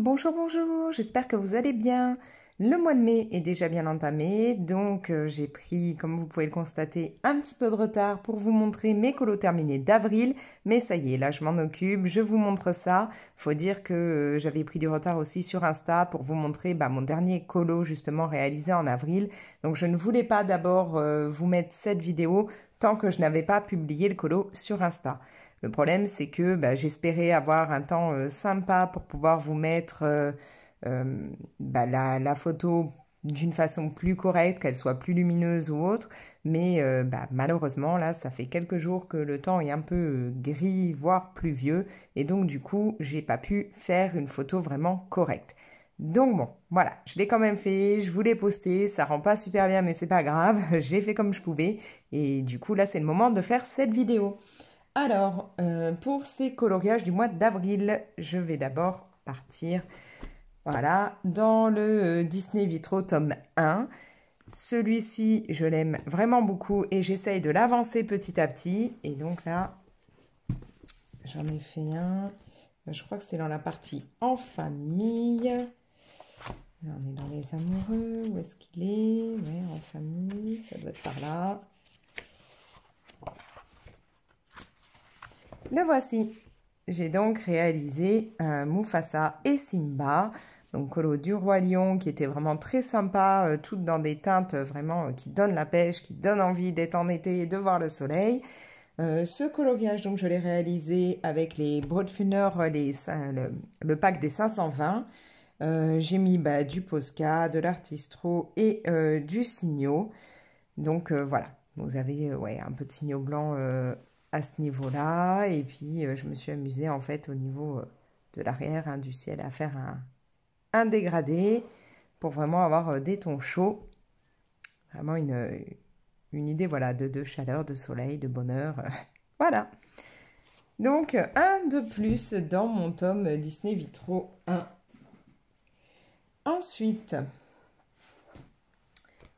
bonjour, bonjour, j'espère que vous allez bien. Le mois de mai est déjà bien entamé, donc j'ai pris, comme vous pouvez le constater, un petit peu de retard pour vous montrer mes colos terminés d'avril. Mais ça y est, là je m'en occupe, je vous montre ça. Faut dire que j'avais pris du retard aussi sur Insta pour vous montrer mon dernier colo justement réalisé en avril. Donc je ne voulais pas d'abord vous mettre cette vidéo tant que je n'avais pas publié le colo sur Insta. Le problème, c'est que j'espérais avoir un temps sympa pour pouvoir vous mettre la photo d'une façon plus correcte, qu'elle soit plus lumineuse ou autre. Mais malheureusement, là, ça fait quelques jours que le temps est un peu gris, voire pluvieux. Et donc, du coup, j'ai pas pu faire une photo vraiment correcte. Donc bon, voilà, je l'ai quand même fait, je vous l'ai posté, ça rend pas super bien, mais c'est pas grave, j'ai fait comme je pouvais. Et du coup, là, c'est le moment de faire cette vidéo. Alors, pour ces coloriages du mois d'avril, je vais d'abord partir, voilà, dans le Disney Vitro tome 1. Celui-ci, je l'aime vraiment beaucoup et j'essaye de l'avancer petit à petit. Et donc là, j'en ai fait un. Je crois que c'est dans la partie en famille. Là, on est dans les amoureux. Où est-ce qu'il est? Ouais, en famille, ça doit être par là. Le voici. J'ai donc réalisé Mufasa et Simba, donc colo du Roi Lion qui était vraiment très sympa, toutes dans des teintes vraiment qui donnent la pêche, qui donnent envie d'être en été et de voir le soleil. Ce coloriage, donc je l'ai réalisé avec les Broadfunner, le pack des 520. J'ai mis du Posca, de l'Artistro et du Signo. Donc voilà, vous avez un peu de Signo blanc à ce niveau-là. Et puis, je me suis amusée, en fait, au niveau de l'arrière du ciel, à faire un dégradé pour vraiment avoir des tons chauds. Vraiment une idée, voilà, de chaleur, de soleil, de bonheur. Voilà. Donc, un de plus dans mon tome Disney Vitro 1. Ensuite,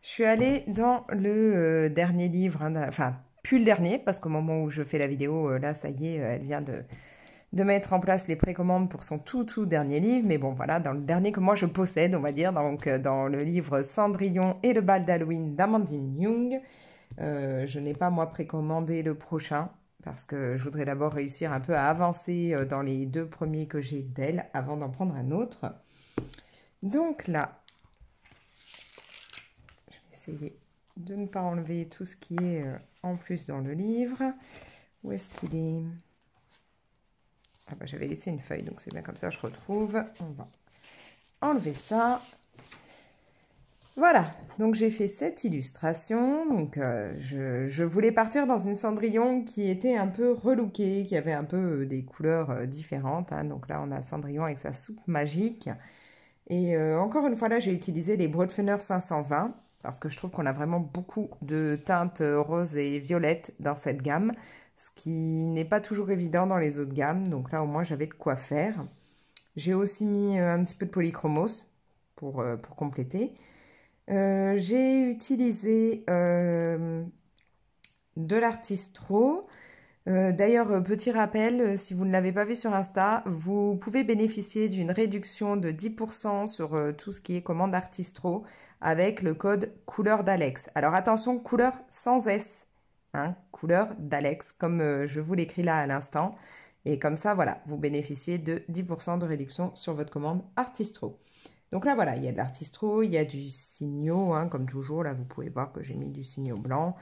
je suis allée dans le dernier livre, enfin, plus le dernier, parce qu'au moment où je fais la vidéo, là, ça y est, elle vient de mettre en place les précommandes pour son tout dernier livre. Mais bon, voilà, dans le dernier que moi je possède, on va dire, donc dans le livre Cendrillon et le bal d'Halloween d'Amandine Young. Je n'ai pas, moi, précommandé le prochain, parce que je voudrais d'abord réussir un peu à avancer dans les deux premiers que j'ai d'elle, avant d'en prendre un autre. Donc là, je vais essayer de ne pas enlever tout ce qui est en plus dans le livre. Où est-ce qu'il est? Ah j'avais laissé une feuille, donc c'est bien comme ça, je retrouve. On va enlever ça. Voilà, donc j'ai fait cette illustration. Donc je voulais partir dans une Cendrillon qui était un peu relookée, qui avait un peu des couleurs différentes. Donc là, on a Cendrillon avec sa soupe magique. Et encore une fois, là, j'ai utilisé les Broadfunner 520 parce que je trouve qu'on a vraiment beaucoup de teintes roses et violettes dans cette gamme, ce qui n'est pas toujours évident dans les autres gammes. Donc là, au moins, j'avais de quoi faire. J'ai aussi mis un petit peu de polychromos pour compléter. J'ai utilisé de l'Artistro. D'ailleurs, petit rappel, si vous ne l'avez pas vu sur Insta, vous pouvez bénéficier d'une réduction de 10% sur tout ce qui est commande Artistro avec le code couleur d'Alex. Alors attention, couleur sans S, couleur d'Alex, comme je vous l'écris là à l'instant. Et comme ça, voilà, vous bénéficiez de 10% de réduction sur votre commande Artistro. Donc là, voilà, il y a de l'Artistro, il y a du Signo, comme toujours. Là, vous pouvez voir que j'ai mis du Signo blanc.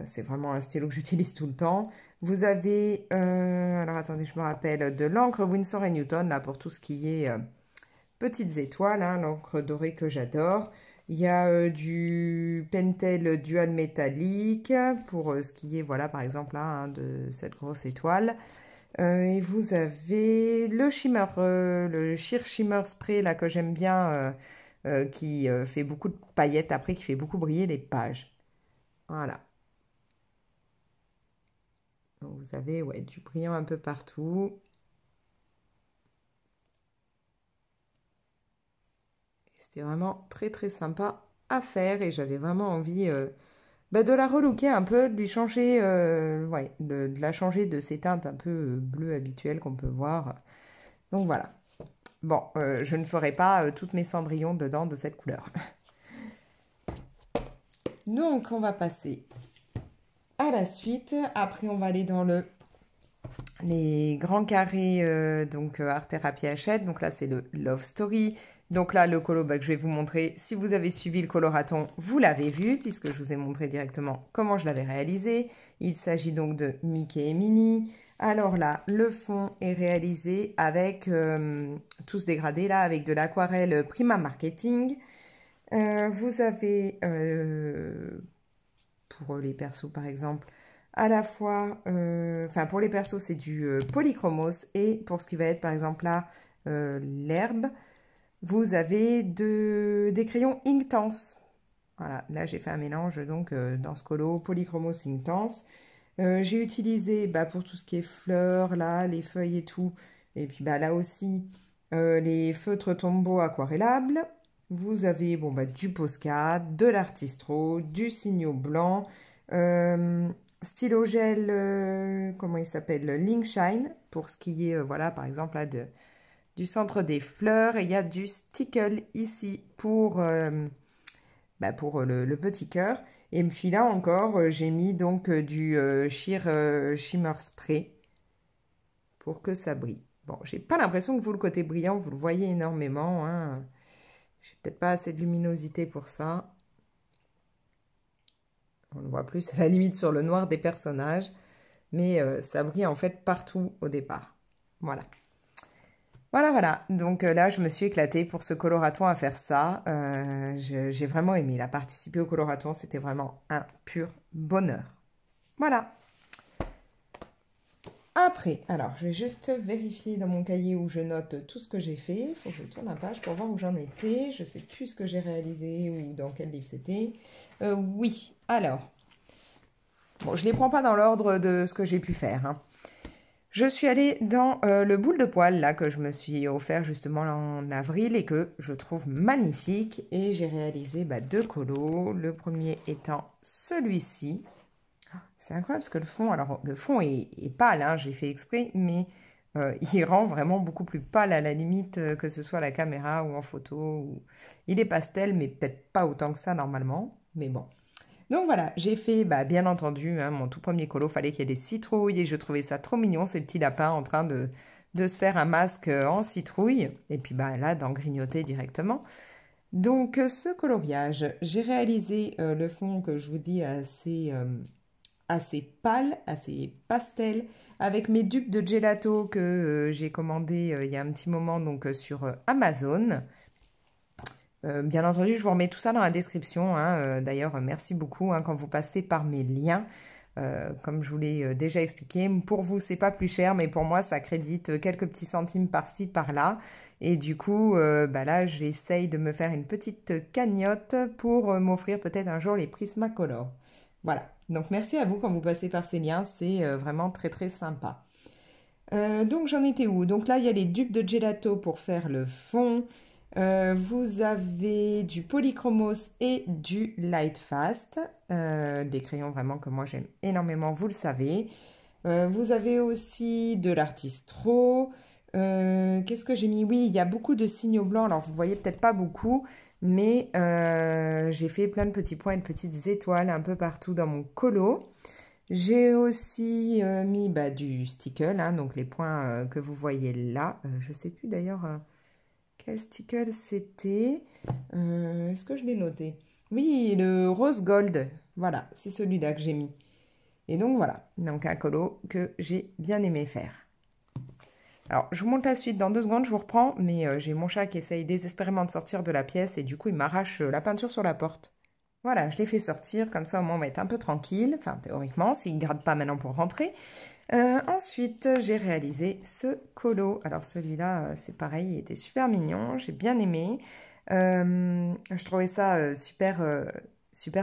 C'est vraiment un stylo que j'utilise tout le temps. Vous avez, alors attendez, je me rappelle, de l'encre Winsor & Newton, là, pour tout ce qui est petites étoiles, l'encre dorée que j'adore. Il y a du Pentel Dual métallique, pour ce qui est, voilà, par exemple, là, de cette grosse étoile. Et vous avez le Shimmer, le Sheer Shimmer Spray, là, que j'aime bien, qui fait beaucoup de paillettes après, qui fait beaucoup briller les pages. Voilà. Donc vous avez du brillant un peu partout. C'était vraiment très sympa à faire et j'avais vraiment envie de la relooker un peu, de lui changer, de la changer de ses teintes un peu bleues habituelles qu'on peut voir. Donc voilà. Bon, je ne ferai pas toutes mes cendrillons dedans de cette couleur. Donc, on va passer à la suite. Après, on va aller dans les grands carrés Art Thérapie Hachette. Donc là, c'est le Love Story. Donc là, le colo que je vais vous montrer, si vous avez suivi le coloraton, vous l'avez vu, puisque je vous ai montré directement comment je l'avais réalisé. Il s'agit donc de Mickey et Minnie. Alors là, le fond est réalisé avec tout ce dégradé là, avec de l'aquarelle Prima Marketing. Vous avez, pour les persos par exemple, à la fois, pour les persos c'est du polychromos, et pour ce qui va être par exemple là, l'herbe, vous avez des crayons Inktense. Voilà, là j'ai fait un mélange donc dans ce colo polychromos Inktense. J'ai utilisé pour tout ce qui est fleurs, là, les feuilles et tout, et puis là aussi les feutres Tombow aquarellables. Vous avez du Posca, de l'Artistro, du Signo blanc, stylo gel, comment il s'appelle, Link Shine, pour ce qui est, voilà, par exemple, là, du centre des fleurs. Et il y a du Stickle ici pour le petit cœur. Et puis là encore, j'ai mis donc du Shimmer Spray pour que ça brille. Bon, j'ai pas l'impression que vous, le côté brillant, vous le voyez énormément, hein. J'ai peut-être pas assez de luminosité pour ça. On le voit plus à la limite sur le noir des personnages. Mais ça brille en fait partout au départ. Voilà. Voilà. Donc là, je me suis éclatée pour ce coloraton à faire ça. J'ai vraiment aimé. La participer au coloraton, c'était vraiment un pur bonheur. Voilà. Après, alors, je vais juste vérifier dans mon cahier où je note tout ce que j'ai fait. Il faut que je tourne la page pour voir où j'en étais. Je ne sais plus ce que j'ai réalisé ou dans quel livre c'était. Oui, alors. Bon, je ne les prends pas dans l'ordre de ce que j'ai pu faire, hein. Je suis allée dans le boule de poil, là, que je me suis offert justement en avril et que je trouve magnifique. Et j'ai réalisé deux colos. Le premier étant celui-ci. C'est incroyable parce que le fond, alors le fond est pâle, hein, j'ai fait exprès, mais il rend vraiment beaucoup plus pâle à la limite que ce soit à la caméra ou en photo. Il est pastel, mais peut-être pas autant que ça normalement, mais bon. Donc voilà, j'ai fait, bien entendu, hein, mon tout premier colo, fallait qu'il y ait des citrouilles et je trouvais ça trop mignon, ces petits lapins en train de se faire un masque en citrouille et puis là, d'en grignoter directement. Donc ce coloriage, j'ai réalisé le fond que je vous dis assez pâle, assez pastel, avec mes dupes de gelato que j'ai commandé il y a un petit moment donc sur Amazon. Bien entendu, je vous remets tout ça dans la description, hein. D'ailleurs, merci beaucoup quand vous passez par mes liens. Comme je vous l'ai déjà expliqué, pour vous, c'est pas plus cher, mais pour moi, ça crédite quelques petits centimes par-ci, par-là. Et du coup, là, j'essaye de me faire une petite cagnotte pour m'offrir peut-être un jour les Prismacolor. Voilà. Donc, merci à vous quand vous passez par ces liens. C'est vraiment très, très sympa. Donc, j'en étais où? Donc là, il y a les dupes de gelato pour faire le fond. Vous avez du Polychromos et du Lightfast. Des crayons vraiment que moi, j'aime énormément, vous le savez. Vous avez aussi de l'Artistro. Qu'est-ce que j'ai mis? Oui, il y a beaucoup de signaux blancs. Alors, vous voyez peut-être pas beaucoup. Mais j'ai fait plein de petits points et de petites étoiles un peu partout dans mon colo. J'ai aussi mis du stickle, hein, donc les points que vous voyez là. Je ne sais plus d'ailleurs quel stickle c'était. Est-ce que je l'ai noté? Oui, le rose gold. Voilà, c'est celui-là que j'ai mis. Et donc voilà, donc un colo que j'ai bien aimé faire. Alors, je vous montre la suite dans 2 secondes, je vous reprends, mais j'ai mon chat qui essaye désespérément de sortir de la pièce et du coup, il m'arrache la peinture sur la porte. Voilà, je l'ai fait sortir, comme ça au moins on va être un peu tranquille, enfin théoriquement, s'il ne gratte pas maintenant pour rentrer. Ensuite, j'ai réalisé ce colo. Alors celui-là, c'est pareil, il était super mignon, j'ai bien aimé. Je trouvais ça super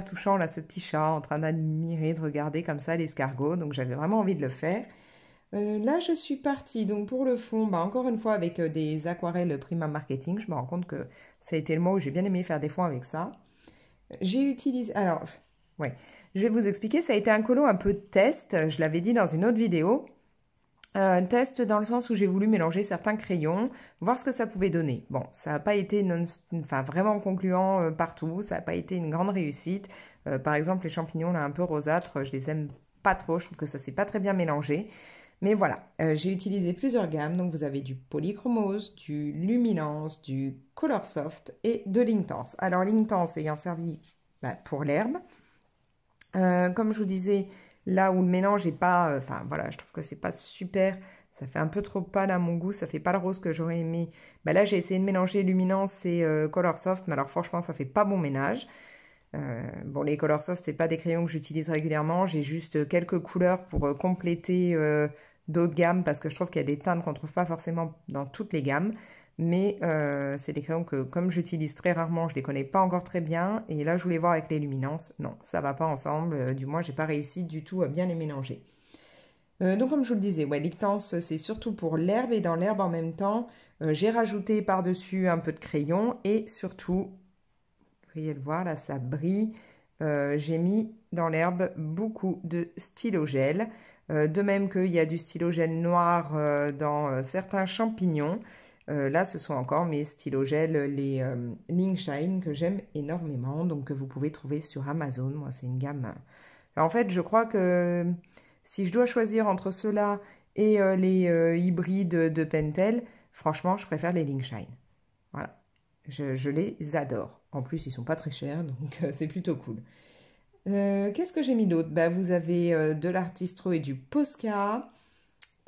touchant, là, ce petit chat en train d'admirer, de regarder comme ça l'escargot, donc j'avais vraiment envie de le faire. Là, je suis partie donc pour le fond, encore une fois avec des aquarelles Prima Marketing. Je me rends compte que ça a été le mois où j'ai bien aimé faire des fonds avec ça. J'ai utilisé... Alors, ouais, je vais vous expliquer. Ça a été un colo un peu test. Je l'avais dit dans une autre vidéo. Test dans le sens où j'ai voulu mélanger certains crayons, voir ce que ça pouvait donner. Bon, ça n'a pas été vraiment concluant partout, ça n'a pas été une grande réussite. Par exemple, les champignons là un peu rosâtres, je les aime pas trop, je trouve que ça s'est pas très bien mélangé. Mais voilà, j'ai utilisé plusieurs gammes, donc vous avez du Polychromose, du Luminance, du Color Soft et de l'Inktense. Alors l'Inktense ayant servi pour l'herbe. Comme je vous disais, là où le mélange est pas... Enfin voilà, je trouve que c'est pas super, ça fait un peu trop pâle à mon goût, ça fait pas le rose que j'aurais aimé. Là j'ai essayé de mélanger Luminance et Color Soft, mais alors franchement ça fait pas bon ménage. Bon, les Color Soft, c'est pas des crayons que j'utilise régulièrement. J'ai juste quelques couleurs pour compléter d'autres gammes parce que je trouve qu'il y a des teintes qu'on ne trouve pas forcément dans toutes les gammes. Mais c'est des crayons que, comme j'utilise très rarement, je les connais pas encore très bien. Et là, je voulais voir avec les luminances. Non, ça va pas ensemble. Du moins, j'ai pas réussi du tout à bien les mélanger. Donc, comme je vous le disais, ouais, l'Inktense, c'est surtout pour l'herbe. Et dans l'herbe, en même temps, j'ai rajouté par-dessus un peu de crayon et surtout... Vous pourriez le voir, là, ça brille. J'ai mis dans l'herbe beaucoup de stylo gel. De même qu'il y a du stylo gel noir dans certains champignons. Là, ce sont encore mes stylo gel, les Linkshine, que j'aime énormément. Donc, que vous pouvez trouver sur Amazon. Moi, c'est une gamme... Alors, en fait, je crois que si je dois choisir entre ceux-là et les hybrides de Pentel, franchement, je préfère les Linkshine. Voilà. Je les adore. En plus, ils sont pas très chers, donc c'est plutôt cool. Qu'est-ce que j'ai mis d'autre? Vous avez de l'Artistro et du Posca.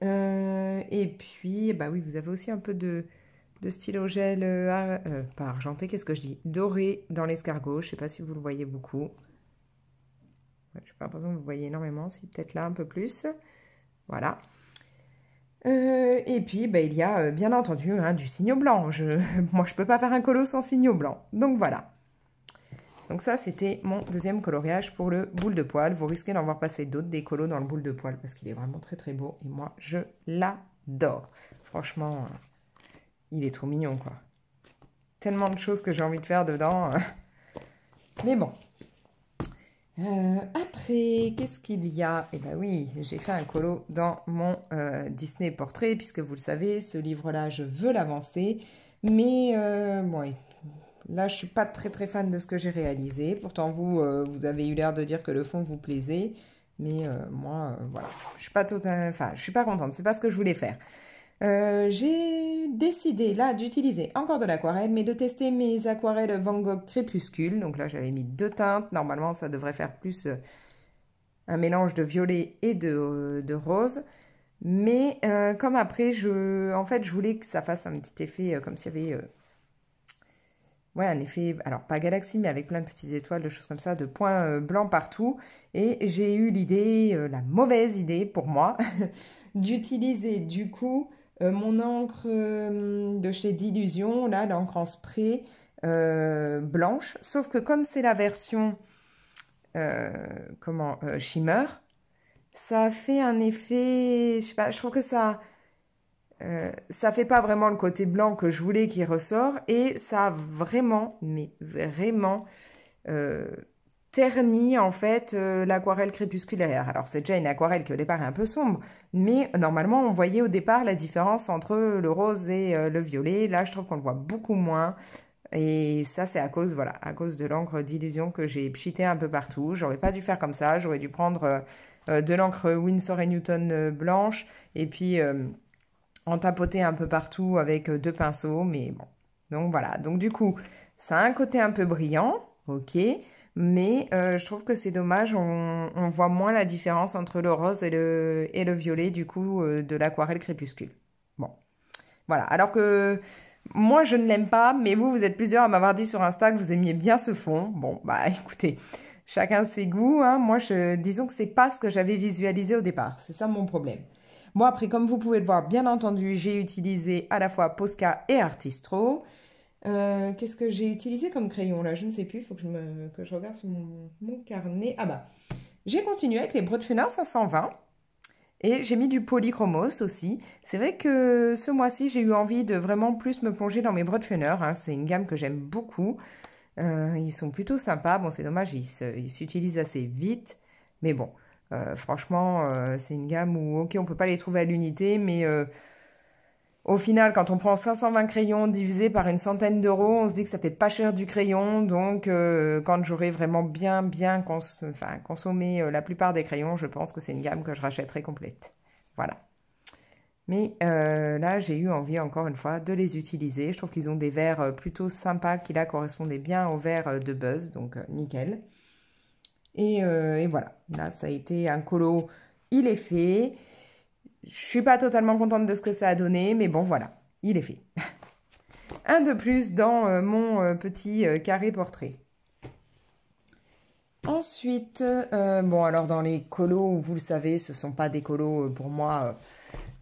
Et puis, oui, vous avez aussi un peu de stylo gel, pas argenté, qu'est-ce que je dis? Doré dans l'escargot. Je sais pas si vous le voyez beaucoup. Ouais, je n'ai pas l'impression que vous le voyez énormément, si peut-être là un peu plus. Voilà. Et puis, il y a bien entendu du signo blanc. Moi, je ne peux pas faire un colo sans signo blanc. Donc, voilà. Donc ça, c'était mon deuxième coloriage pour le boule de poil. Vous risquez d'en voir passer d'autres, des colos dans le boule de poil, parce qu'il est vraiment très, très beau. Et moi, je l'adore. Franchement, il est trop mignon, quoi. Tellement de choses que j'ai envie de faire dedans. Mais bon. Après, qu'est-ce qu'il y a? Eh bien oui, j'ai fait un colo dans mon Disney Portrait, puisque vous le savez, ce livre-là, je veux l'avancer. Mais bon, là, je ne suis pas très très fan de ce que j'ai réalisé. Pourtant, vous avez eu l'air de dire que le fond vous plaisait. Mais moi, voilà, je suis pas je suis pas contente. C'est pas ce que je voulais faire. J'ai décidé là d'utiliser encore de l'aquarelle, mais de tester mes aquarelles Van Gogh Crépuscule. Donc là, j'avais mis 2 teintes. Normalement, ça devrait faire plus un mélange de violet et de rose. Mais comme après, en fait, je voulais que ça fasse un petit effet comme s'il y avait... ouais, un effet, alors pas galaxie, mais avec plein de petites étoiles, de choses comme ça, de points blancs partout. Et j'ai eu l'idée, la mauvaise idée pour moi, d'utiliser du coup mon encre de chez D'Illusion, là, l'encre en spray blanche. Sauf que comme c'est la version shimmer, ça fait un effet, je sais pas, je trouve que ça fait pas vraiment le côté blanc que je voulais qui ressort et ça a vraiment, mais vraiment terni en fait l'aquarelle crépusculaire. Alors c'est déjà une aquarelle qui au départ est un peu sombre, mais normalement on voyait au départ la différence entre le rose et le violet. Là je trouve qu'on le voit beaucoup moins et ça c'est à cause, voilà, à cause de l'encre d'Illusion que j'ai pchité un peu partout. J'aurais pas dû faire comme ça, j'aurais dû prendre de l'encre Winsor & Newton blanche et puis en tapoter un peu partout avec 2 pinceaux, mais bon. Donc voilà, donc du coup, ça a un côté un peu brillant, ok, mais je trouve que c'est dommage, on voit moins la différence entre le rose et le violet, du coup, de l'aquarelle crépuscule. Bon, voilà, alors que moi, je ne l'aime pas, mais vous êtes plusieurs à m'avoir dit sur Insta que vous aimiez bien ce fond. Bon, écoutez, chacun ses goûts, hein. Moi, disons que c'est pas ce que j'avais visualisé au départ, c'est ça mon problème. Moi, après, comme vous pouvez le voir, bien entendu, j'ai utilisé à la fois Posca et Artistro. Qu'est-ce que j'ai utilisé comme crayon là? Je ne sais plus, il faut que je regarde sur mon carnet. J'ai continué avec les Brodfenner 520 et j'ai mis du Polychromos aussi. C'est vrai que ce mois-ci, j'ai eu envie de vraiment plus me plonger dans mes Brodfenner. C'est une gamme que j'aime beaucoup. Ils sont plutôt sympas. Bon, c'est dommage, ils s'utilisent assez vite. Mais bon, Franchement, c'est une gamme où, ok, on peut pas les trouver à l'unité, mais au final, quand on prend 520 crayons divisé par une centaine d'euros, on se dit que ça fait pas cher du crayon. Donc, quand j'aurai vraiment bien consommé la plupart des crayons, je pense que c'est une gamme que je rachèterai complète. Voilà. Mais là, j'ai eu envie, encore une fois, de les utiliser. Je trouve qu'ils ont des verres plutôt sympas qui, là, correspondaient bien aux verres de Buzz. Donc, nickel. Et voilà. Là, ça a été un colo. Il est fait. Je suis pas totalement contente de ce que ça a donné, mais bon, voilà, il est fait. Un de plus dans mon petit carré portrait. Ensuite, bon, alors dans les colos, vous le savez, ce ne sont pas des colos pour moi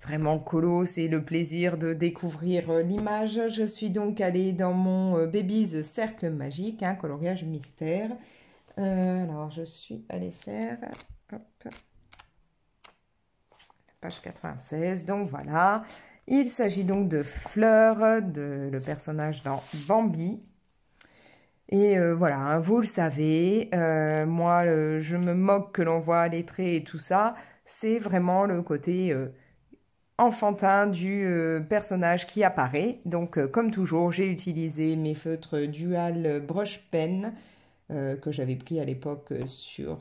vraiment colos, c'est le plaisir de découvrir l'image. Je suis donc allée dans mon Baby's Cercle Magique, hein, coloriage mystère. Alors, je suis allée faire... Hop, page 96, donc voilà. Il s'agit donc de Fleur, le personnage dans Bambi. Et voilà, hein, vous le savez, moi je me moque que l'on voit les traits et tout ça. C'est vraiment le côté enfantin du personnage qui apparaît. Donc comme toujours, j'ai utilisé mes feutres Dual Brush Pen que j'avais pris à l'époque sur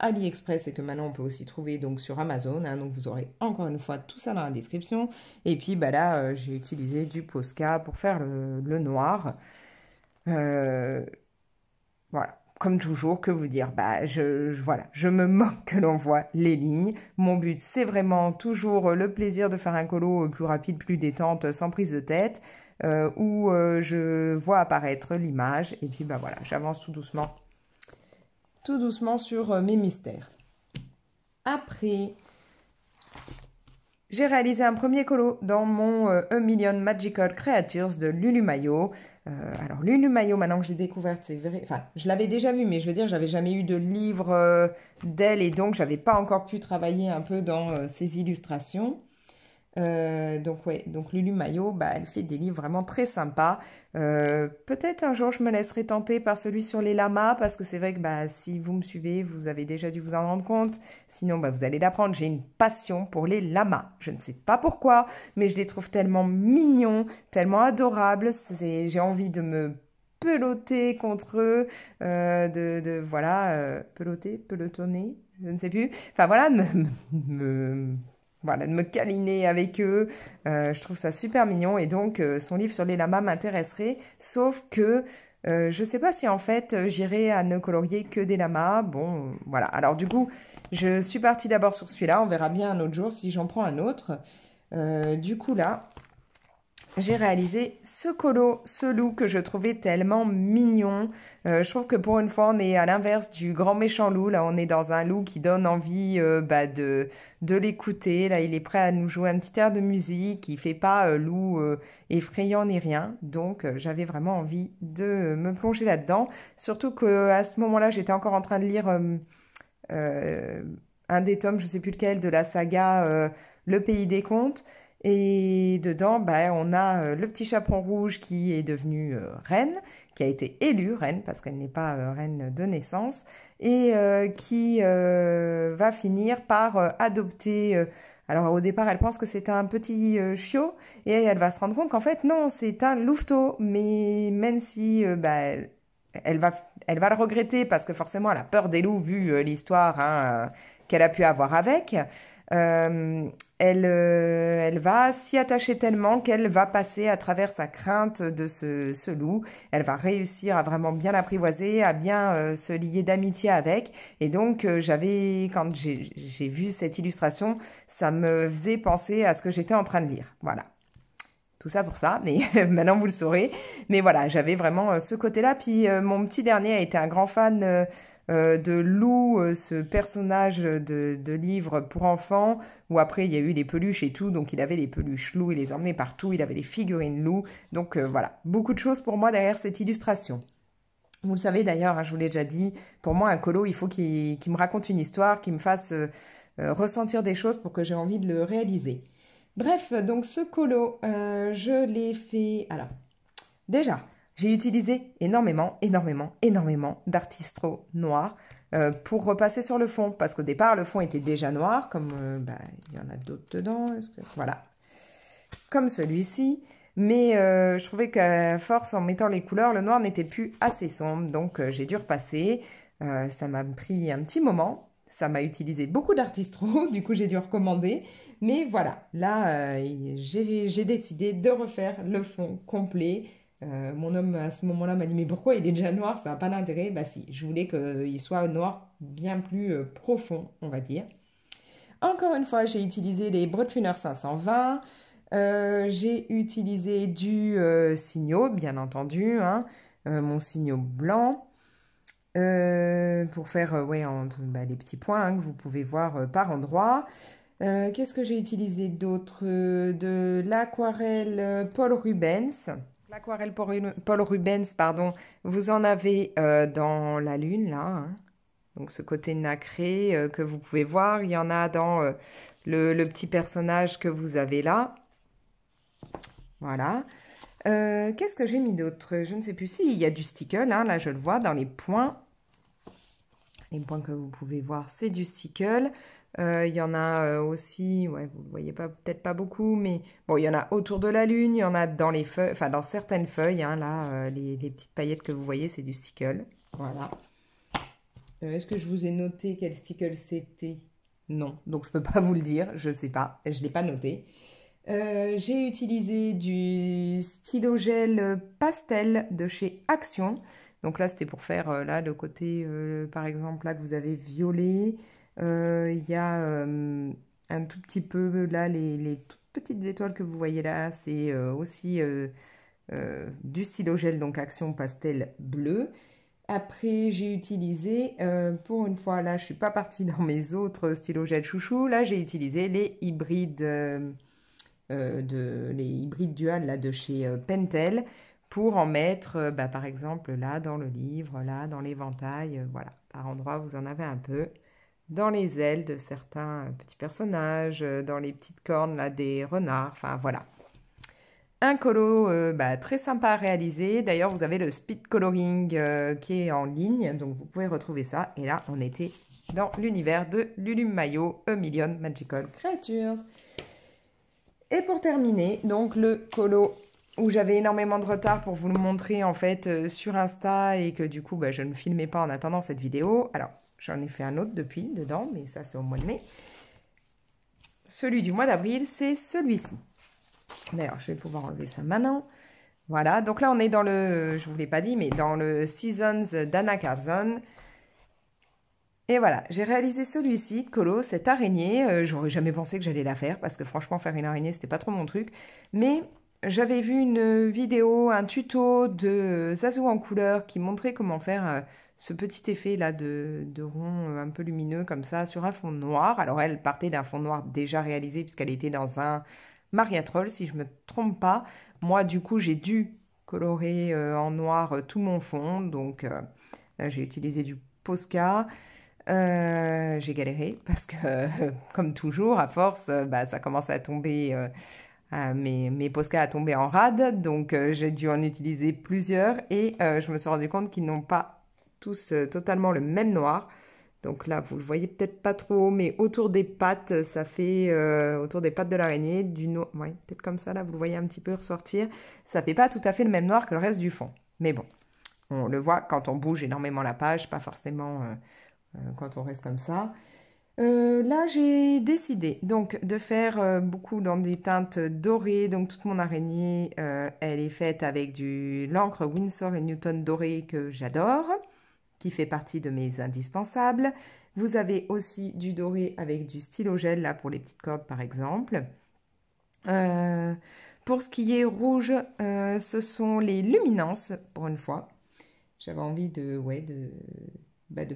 AliExpress et que maintenant on peut aussi trouver donc sur Amazon. Hein, donc vous aurez encore une fois tout ça dans la description. Et puis bah là, j'ai utilisé du Posca pour faire le noir. Voilà, comme toujours, que vous dire, bah, voilà, je me moque que l'on voit les lignes. Mon but, c'est vraiment toujours le plaisir de faire un colo plus rapide, plus détente, sans prise de tête, où je vois apparaître l'image. Et puis, bah voilà, j'avance tout doucement sur mes mystères. Après, j'ai réalisé un premier colo dans mon A Million Magical Creatures de Lulu Mayo. Alors Lulu Mayo, maintenant que je l'ai découverte, c'est vrai, enfin je l'avais déjà vue, mais je veux dire, j'avais jamais eu de livre d'elle et donc j'avais pas encore pu travailler un peu dans ses illustrations. Donc ouais, donc Lulu Mayo, bah, elle fait des livres vraiment très sympas. Peut-être un jour je me laisserai tenter par celui sur les lamas parce que c'est vrai que bah, si vous me suivez, vous avez déjà dû vous en rendre compte. Sinon, bah, vous allez l'apprendre. J'ai une passion pour les lamas. Je ne sais pas pourquoi, mais je les trouve tellement mignons, tellement adorables. J'ai envie de me peloter contre eux, voilà, pelotonner, je ne sais plus. Enfin voilà, voilà, de me câliner avec eux. Je trouve ça super mignon et donc son livre sur les lamas m'intéresserait. Sauf que je ne sais pas si en fait j'irai à ne colorier que des lamas. Bon, voilà. Alors du coup, je suis partie d'abord sur celui-là. On verra bien un autre jour si j'en prends un autre. Du coup là, j'ai réalisé ce colo, ce loup que je trouvais tellement mignon. Je trouve que pour une fois, on est à l'inverse du grand méchant loup. Là, on est dans un loup qui donne envie bah, de l'écouter. Là, il est prêt à nous jouer un petit air de musique. Il fait pas loup effrayant ni rien. Donc, j'avais vraiment envie de me plonger là-dedans. Surtout qu'à ce moment-là, j'étais encore en train de lire un des tomes, je sais plus lequel, de la saga Le Pays des Contes. Et dedans, bah, on a le petit chaperon rouge qui est devenu reine, qui a été élue reine parce qu'elle n'est pas reine de naissance, et qui va finir par adopter... alors au départ, elle pense que c'est un petit chiot, et elle va se rendre compte qu'en fait, non, c'est un louveteau. Mais même si bah, elle va le regretter parce que forcément, elle a peur des loups vu l'histoire hein, qu'elle a pu avoir avec... elle va s'y attacher tellement qu'elle va passer à travers sa crainte de ce loup. Elle va réussir à vraiment bien l'apprivoiser, à bien se lier d'amitié avec. Et donc, quand j'ai vu cette illustration, ça me faisait penser à ce que j'étais en train de lire. Voilà. Tout ça pour ça, mais maintenant vous le saurez. Mais voilà, j'avais vraiment ce côté-là. Puis mon petit dernier a été un grand fan... de Lou, ce personnage de livre pour enfants, où après il y a eu les peluches et tout, donc il avait les peluches Lou, il les emmenait partout, il avait les figurines Lou, donc voilà, beaucoup de choses pour moi derrière cette illustration. Vous le savez d'ailleurs, hein, je vous l'ai déjà dit, pour moi un colo, il faut qu'il me raconte une histoire, qu'il me fasse ressentir des choses pour que j'ai envie de le réaliser. Bref, donc ce colo, je l'ai fait... Alors, déjà... J'ai utilisé énormément d'Artistro noir. pour repasser sur le fond. Parce qu'au départ, le fond était déjà noir, comme il y en a d'autres dedans. Voilà, comme celui-ci. Mais je trouvais qu'à force, en mettant les couleurs, le noir n'était plus assez sombre. Donc, j'ai dû repasser. Ça m'a pris un petit moment. Ça m'a utilisé beaucoup d'Artistro. Du coup, j'ai dû recommander. Mais voilà, là, j'ai décidé de refaire le fond complet. Mon homme, à ce moment-là, m'a dit, mais pourquoi il est déjà noir? Ça n'a pas d'intérêt. Bah si, je voulais qu'il soit noir bien plus profond, on va dire. Encore une fois, j'ai utilisé les Brotfuner 520. J'ai utilisé du Signo, bien entendu, hein, mon Signo blanc, pour faire les petits points hein, que vous pouvez voir par endroit. Qu'est-ce que j'ai utilisé d'autre? De l'aquarelle Paul Rubens. L'aquarelle Paul Rubens, pardon, vous en avez dans la lune, là, hein. Donc ce côté nacré que vous pouvez voir, il y en a dans le petit personnage que vous avez là. Voilà. Qu'est-ce que j'ai mis d'autre? Je ne sais plus si il y a du stickle, hein, là je le vois dans les points. Les points que vous pouvez voir, c'est du stickle. Il y en a aussi, ouais, vous ne le voyez peut-être pas beaucoup, mais bon, il y en a autour de la lune, il y en a dans les feuilles, enfin dans certaines feuilles, hein, là, les petites paillettes que vous voyez, c'est du stickle. Voilà. Est-ce que je vous ai noté quel stickle c'était? Non, donc je ne peux pas vous le dire, je ne sais pas, je ne l'ai pas noté. J'ai utilisé du stylo gel pastel de chez Action. Donc là, c'était pour faire là, le côté, par exemple, là que vous avez violet. Il y a un tout petit peu, là, les toutes petites étoiles que vous voyez là, c'est aussi du stylo gel, donc Action pastel bleu. Après, j'ai utilisé, pour une fois, là, je ne suis pas partie dans mes autres stylos gel chouchou. Là, j'ai utilisé les hybrides, les hybrides dual là, de chez Pentel pour en mettre, par exemple, là, dans le livre, là, dans l'éventail. Voilà, par endroits, vous en avez un peu. Dans les ailes de certains petits personnages, dans les petites cornes, là, des renards. Enfin, voilà. Un colo très sympa à réaliser. D'ailleurs, vous avez le speed coloring qui est en ligne, donc vous pouvez retrouver ça. Et là, on était dans l'univers de Lulu Mayo, A Million Magical Creatures. Et pour terminer, donc le colo où j'avais énormément de retard pour vous le montrer en fait sur Insta et que du coup, je ne filmais pas en attendant cette vidéo. Alors, j'en ai fait un autre depuis, dedans, mais ça, c'est au mois de mai. Celui du mois d'avril, c'est celui-ci. D'ailleurs, je vais pouvoir enlever ça maintenant. Voilà, donc là, on est dans le, je ne vous l'ai pas dit, mais dans le Seasons d'Anna Carlson. Et voilà, j'ai réalisé celui-ci, Colo, cette araignée. J'aurais jamais pensé que j'allais la faire, parce que franchement, faire une araignée, c'était pas trop mon truc. Mais j'avais vu une vidéo, un tuto de Zazou en couleur qui montrait comment faire ce petit effet là de rond un peu lumineux comme ça sur un fond noir. Alors elle partait d'un fond noir déjà réalisé puisqu'elle était dans un Maria Troll, si je me trompe pas. Moi, du coup, j'ai dû colorer en noir tout mon fond. Donc là, j'ai utilisé du Posca. J'ai galéré parce que, comme toujours, à force, ça commence à tomber, mes Posca à tomber en rade. Donc, j'ai dû en utiliser plusieurs et je me suis rendu compte qu'ils n'ont pas tous totalement le même noir. Donc là, vous le voyez peut-être pas trop, mais autour des pattes, ça fait, autour des pattes de l'araignée, du noir, ouais, peut-être comme ça, là, vous le voyez un petit peu ressortir. Ça fait pas tout à fait le même noir que le reste du fond. Mais bon, on le voit quand on bouge énormément la page, pas forcément quand on reste comme ça. Là, j'ai décidé donc de faire beaucoup dans des teintes dorées. Donc toute mon araignée, elle est faite avec de l'encre Winsor et Newton dorée que j'adore, qui fait partie de mes indispensables. Vous avez aussi du doré avec du stylo gel, là, pour les petites cordes, par exemple. Pour ce qui est rouge, ce sont les luminances, pour une fois. J'avais envie de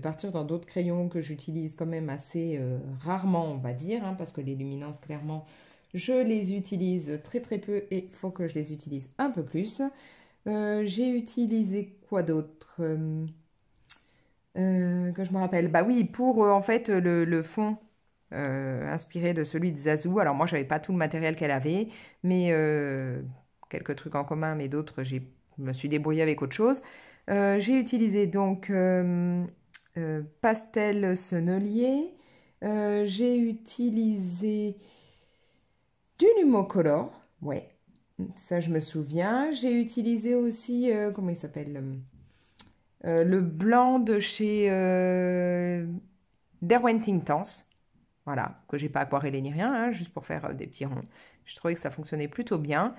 partir dans d'autres crayons que j'utilise quand même assez rarement, on va dire, hein, parce que les luminances, clairement, je les utilise très très peu et il faut que je les utilise un peu plus. J'ai utilisé quoi d'autre que je me rappelle? Bah oui, pour en fait le fond inspiré de celui de Zazou. Alors moi, j'avais pas tout le matériel qu'elle avait, mais quelques trucs en commun, mais d'autres, je me suis débrouillée avec autre chose. J'ai utilisé donc pastel sennelier. J'ai utilisé du Numocolor, ouais, ça je me souviens. J'ai utilisé aussi, comment il s'appelle, le blanc de chez Derwent Intense, voilà, que j'ai pas aquarellé ni rien, hein, juste pour faire des petits ronds. Je trouvais que ça fonctionnait plutôt bien.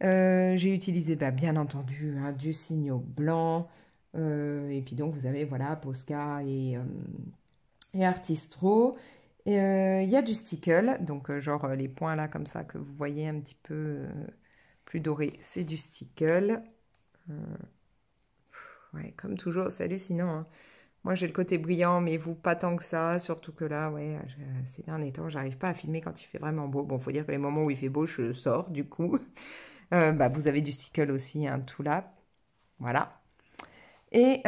J'ai utilisé, bah, bien entendu, hein, du Signo blanc. Et puis donc, vous avez, voilà, Posca et Artistro. Il y a du stickle, donc genre les points là, comme ça, que vous voyez un petit peu plus dorés, c'est du stickle. Ouais, comme toujours, c'est hallucinant, hein. Moi, j'ai le côté brillant, mais vous, pas tant que ça. Surtout que là, ouais, ces derniers temps, j'arrive pas à filmer quand il fait vraiment beau. Bon, faut dire que les moments où il fait beau, je sors, du coup. Bah, vous avez du stickle aussi, hein, tout là. Voilà. Et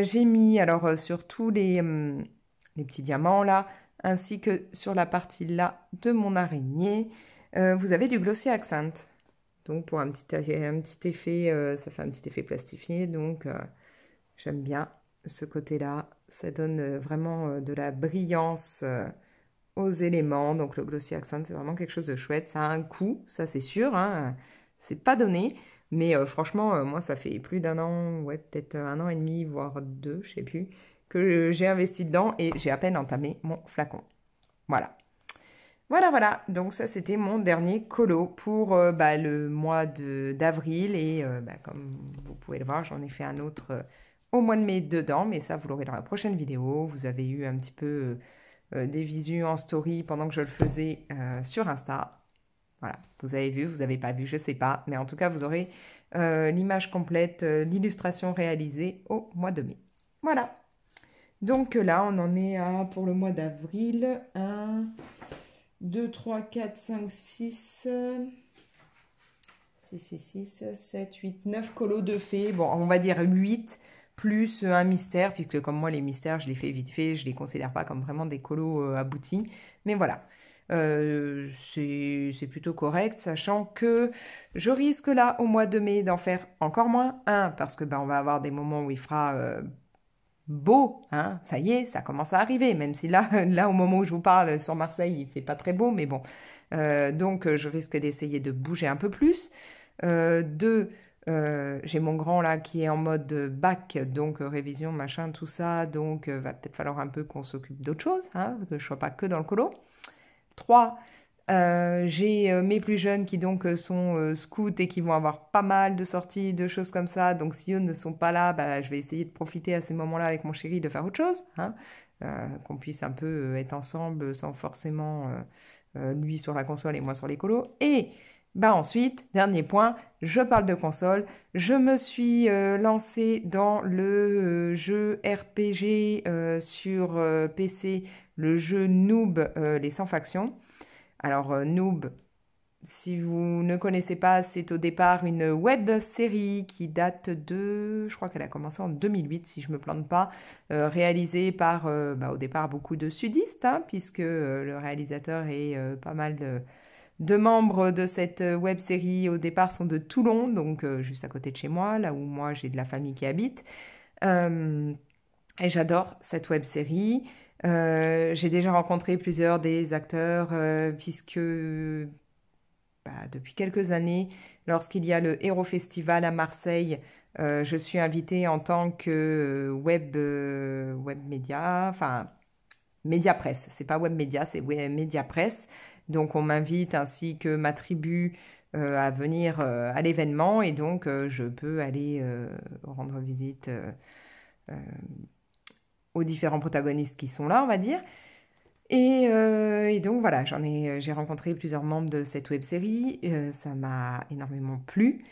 j'ai mis, alors, sur tous les petits diamants, là, ainsi que sur la partie là de mon araignée, vous avez du Glossy Accent. Donc, pour un petit effet, ça fait un petit effet plastifié. Donc, j'aime bien ce côté-là. Ça donne vraiment de la brillance aux éléments. Donc, le Glossy Accent, c'est vraiment quelque chose de chouette. Ça a un coût, ça c'est sûr, hein. C'est pas donné. Mais franchement, moi, ça fait plus d'un an, ouais, peut-être un an et demi, voire deux, je sais plus, que j'ai investi dedans et j'ai à peine entamé mon flacon. Voilà. Voilà, voilà. Donc ça, c'était mon dernier colo pour bah, le mois d'avril. Et bah, comme vous pouvez le voir, j'en ai fait un autre au mois de mai dedans. Mais ça, vous l'aurez dans la prochaine vidéo. Vous avez eu un petit peu des visus en story pendant que je le faisais sur Insta. Voilà, vous avez vu, vous n'avez pas vu, je ne sais pas. Mais en tout cas, vous aurez l'image complète, l'illustration réalisée au mois de mai. Voilà. Donc là, on en est à, pour le mois d'avril, 1, 2, 3, 4, 5, 6, 7, 8, 9 colos de fées. Bon, on va dire 8 plus un mystère, puisque comme moi, les mystères, je les fais vite fait, je ne les considère pas comme vraiment des colos aboutis. Mais voilà. C'est plutôt correct, sachant que je risque là au mois de mai d'en faire encore moins. Parce que bah, on va avoir des moments où il fera beau, hein, ça y est, ça commence à arriver, même si là, là au moment où je vous parle sur Marseille, il fait pas très beau, mais bon. Donc je risque d'essayer de bouger un peu plus. Deux, j'ai mon grand là qui est en mode bac, donc révision, machin, tout ça, donc va peut-être falloir un peu qu'on s'occupe d'autre chose, hein, que je sois pas que dans le colo. 3, j'ai mes plus jeunes qui donc sont scouts et qui vont avoir pas mal de sorties, de choses comme ça. Donc si eux ne sont pas là, bah, je vais essayer de profiter à ces moments-là avec mon chéri de faire autre chose, hein, qu'on puisse un peu être ensemble sans forcément lui sur la console et moi sur les colos. Et bah ensuite, dernier point, je parle de console. Je me suis lancée dans le jeu RPG sur PC, le jeu Noob, les 100 factions. Alors, Noob, si vous ne connaissez pas, c'est au départ une web série qui date de, je crois qu'elle a commencé en 2008, si je ne me plante pas, réalisée par, bah, au départ, beaucoup de sudistes, hein, puisque le réalisateur et pas mal de membres de cette web série, au départ, sont de Toulon, donc juste à côté de chez moi, là où moi j'ai de la famille qui habite. Et j'adore cette web série. J'ai déjà rencontré plusieurs des acteurs, puisque bah, depuis quelques années, lorsqu'il y a le Hero Festival à Marseille, je suis invitée en tant que web média, enfin média presse. C'est pas web média, c'est web média presse. Donc on m'invite ainsi que ma tribu à venir à l'événement et donc je peux aller rendre visite aux différents protagonistes qui sont là, on va dire. Et donc voilà, j'ai rencontré plusieurs membres de cette web série, ça m'a énormément plu.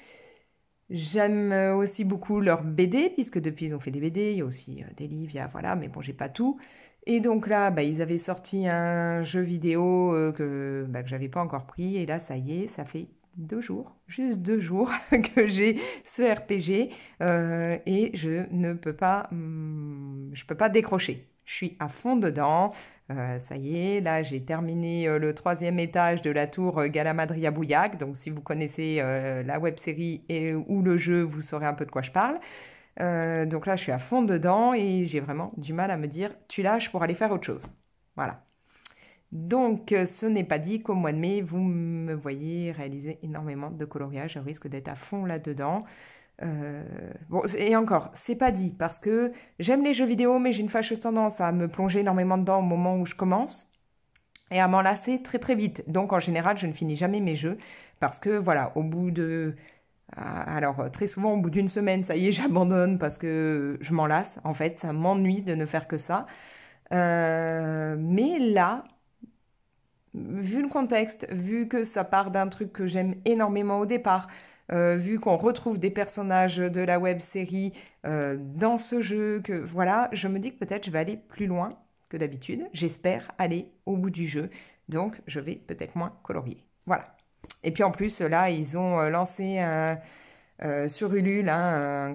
J'aime aussi beaucoup leurs BD, puisque depuis ils ont fait des BD, il y a aussi des livres, voilà, mais bon, j'ai pas tout. Et donc là, bah, ils avaient sorti un jeu vidéo que j'avais pas encore pris, et là, ça y est, ça fait 2 jours, juste 2 jours que j'ai ce RPG, et je peux pas décrocher. Je suis à fond dedans. Ça y est, là j'ai terminé le 3e étage de la tour Galamadria Bouillac. Donc si vous connaissez la web série ou le jeu, vous saurez un peu de quoi je parle. Donc là, je suis à fond dedans et j'ai vraiment du mal à me dire, tu lâches pour aller faire autre chose. Voilà. Donc, ce n'est pas dit qu'au mois de mai, vous me voyez réaliser énormément de coloriage. Je risque d'être à fond là-dedans. Bon, et encore, c'est pas dit parce que j'aime les jeux vidéo, mais j'ai une fâcheuse tendance à me plonger énormément dedans au moment où je commence et à m'en lasser très très vite. Donc, en général, je ne finis jamais mes jeux parce que, voilà, au bout de... Alors, très souvent, au bout d'une semaine, ça y est, j'abandonne parce que je m'en lasse. En fait, ça m'ennuie de ne faire que ça. Mais là, vu le contexte, vu que ça part d'un truc que j'aime énormément au départ, vu qu'on retrouve des personnages de la web série dans ce jeu, que voilà, je me dis que peut-être je vais aller plus loin que d'habitude. J'espère aller au bout du jeu, donc je vais peut-être moins colorier. Voilà. Et puis en plus, là, ils ont lancé sur Ulule un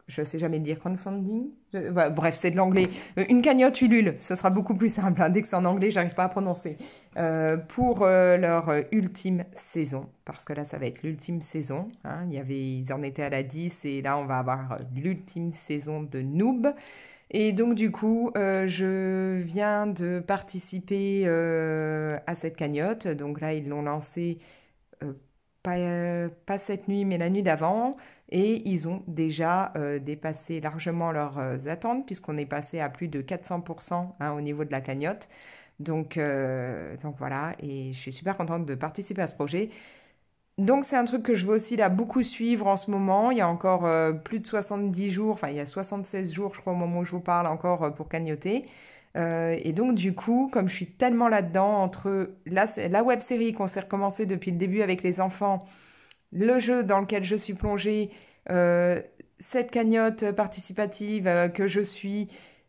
je sais jamais le dire, crowdfunding. Bref, c'est de l'anglais. Une cagnotte Ulule, ce sera beaucoup plus simple. Hein, dès que c'est en anglais, j'arrive pas à prononcer. Pour leur ultime saison, parce que là, ça va être l'ultime saison. Hein, ils en étaient à la 10 et là, on va avoir l'ultime saison de Noob. Et donc, du coup, je viens de participer à cette cagnotte. Donc là, ils l'ont lancée euh, pas cette nuit, mais la nuit d'avant. Et ils ont déjà dépassé largement leurs attentes, puisqu'on est passé à plus de 400% hein, au niveau de la cagnotte. Donc voilà, et je suis super contente de participer à ce projet. Donc c'est un truc que je veux aussi là beaucoup suivre en ce moment. Il y a encore plus de 70 jours, enfin il y a 76 jours je crois au moment où je vous parle encore pour cagnotter. Et donc du coup, comme je suis tellement là-dedans, entre la web série qu'on s'est recommencé depuis le début avec les enfants, le jeu dans lequel je suis plongée, euh, cette cagnotte participative que je suis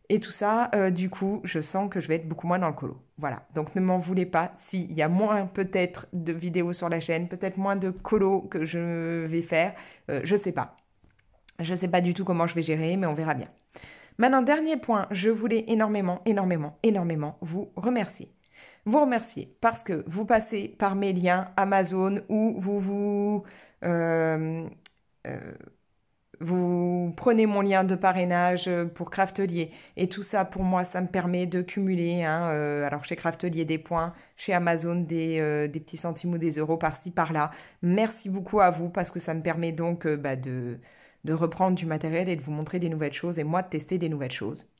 et tout ça, du coup, je sens que je vais être beaucoup moins dans le colo. Voilà, donc ne m'en voulez pas s'il y a moins peut-être de vidéos sur la chaîne, peut-être moins de colo que je vais faire, je sais pas. Je sais pas du tout comment je vais gérer, mais on verra bien. Maintenant, dernier point, je voulais énormément, énormément, énormément vous remercier. Vous remercier parce que vous passez par mes liens Amazon ou euh, euh, vous prenez mon lien de parrainage pour Craftelier. Et tout ça, pour moi, ça me permet de cumuler. Hein, alors, chez Craftelier, des points. Chez Amazon, des petits centimes ou des euros par-ci, par-là. Merci beaucoup à vous parce que ça me permet donc de reprendre du matériel et de vous montrer des nouvelles choses et moi de tester des nouvelles choses.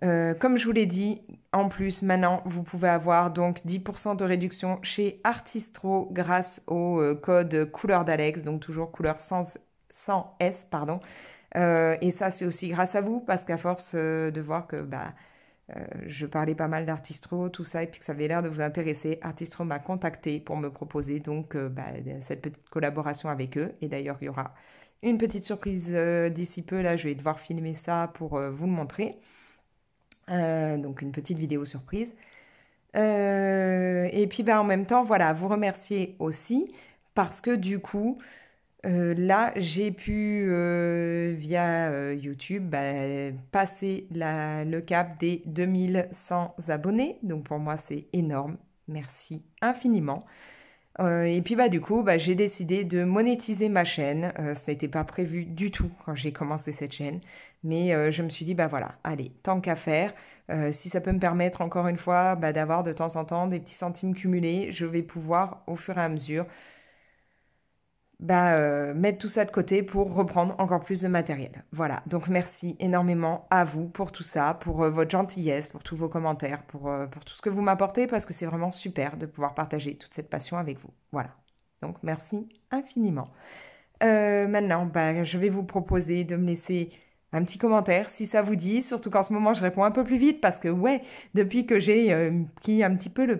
Comme je vous l'ai dit, en plus, maintenant, vous pouvez avoir donc 10% de réduction chez Artistro grâce au code couleur d'Alex, donc toujours couleur sans S, pardon. Et ça, c'est aussi grâce à vous, parce qu'à force de voir que je parlais pas mal d'Artistro, tout ça, et puis que ça avait l'air de vous intéresser, Artistro m'a contacté pour me proposer donc cette petite collaboration avec eux. Et d'ailleurs, il y aura une petite surprise d'ici peu. Là, je vais devoir filmer ça pour vous le montrer. Donc une petite vidéo surprise. Et puis en même temps, voilà, vous remercier aussi parce que du coup, là, j'ai pu, via YouTube, passer le cap des 2100 abonnés. Donc pour moi, c'est énorme. Merci infiniment. Et puis du coup, j'ai décidé de monétiser ma chaîne. Ce n'était pas prévu du tout quand j'ai commencé cette chaîne. Mais je me suis dit, voilà, allez, tant qu'à faire, si ça peut me permettre encore une fois d'avoir de temps en temps des petits centimes cumulés, je vais pouvoir au fur et à mesure mettre tout ça de côté pour reprendre encore plus de matériel. Voilà, donc merci énormément à vous pour tout ça, pour votre gentillesse, pour tous vos commentaires, pour tout ce que vous m'apportez, parce que c'est vraiment super de pouvoir partager toute cette passion avec vous. Voilà, donc merci infiniment. Maintenant, je vais vous proposer de me laisser un petit commentaire si ça vous dit, surtout qu'en ce moment je réponds un peu plus vite parce que ouais, depuis que j'ai pris un petit peu le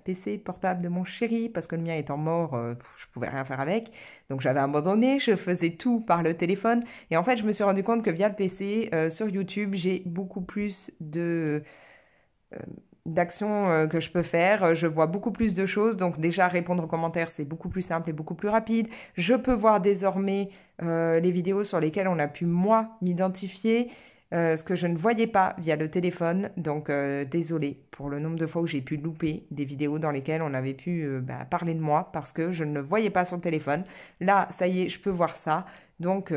PC portable de mon chéri, parce que le mien étant mort, je pouvais rien faire avec, donc j'avais abandonné, je faisais tout par le téléphone et en fait je me suis rendu compte que via le PC, sur YouTube, j'ai beaucoup plus d'actions que je peux faire. Je vois beaucoup plus de choses. Donc déjà, répondre aux commentaires, c'est beaucoup plus simple et beaucoup plus rapide. Je peux voir désormais les vidéos sur lesquelles on a pu, moi, m'identifier, ce que je ne voyais pas via le téléphone. Donc désolé pour le nombre de fois où j'ai pu louper des vidéos dans lesquelles on avait pu parler de moi parce que je ne le voyais pas sur le téléphone. Là, ça y est, je peux voir ça. Donc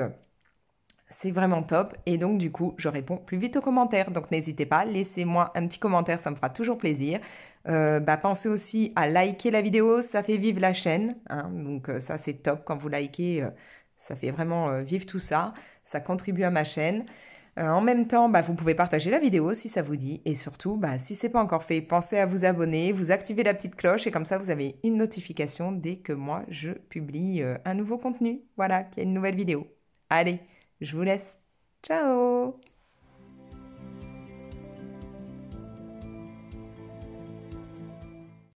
c'est vraiment top. Et donc, du coup, je réponds plus vite aux commentaires. Donc, n'hésitez pas, laissez-moi un petit commentaire, ça me fera toujours plaisir. Pensez aussi à liker la vidéo, ça fait vivre la chaîne, hein. Donc, ça, c'est top. Quand vous likez, ça fait vraiment vivre tout ça. Ça contribue à ma chaîne. En même temps, vous pouvez partager la vidéo si ça vous dit. Et surtout, si ce n'est pas encore fait, pensez à vous abonner, vous activez la petite cloche et comme ça, vous avez une notification dès que moi, je publie un nouveau contenu. Voilà, qu'il y a une nouvelle vidéo. Allez, je vous laisse. Ciao!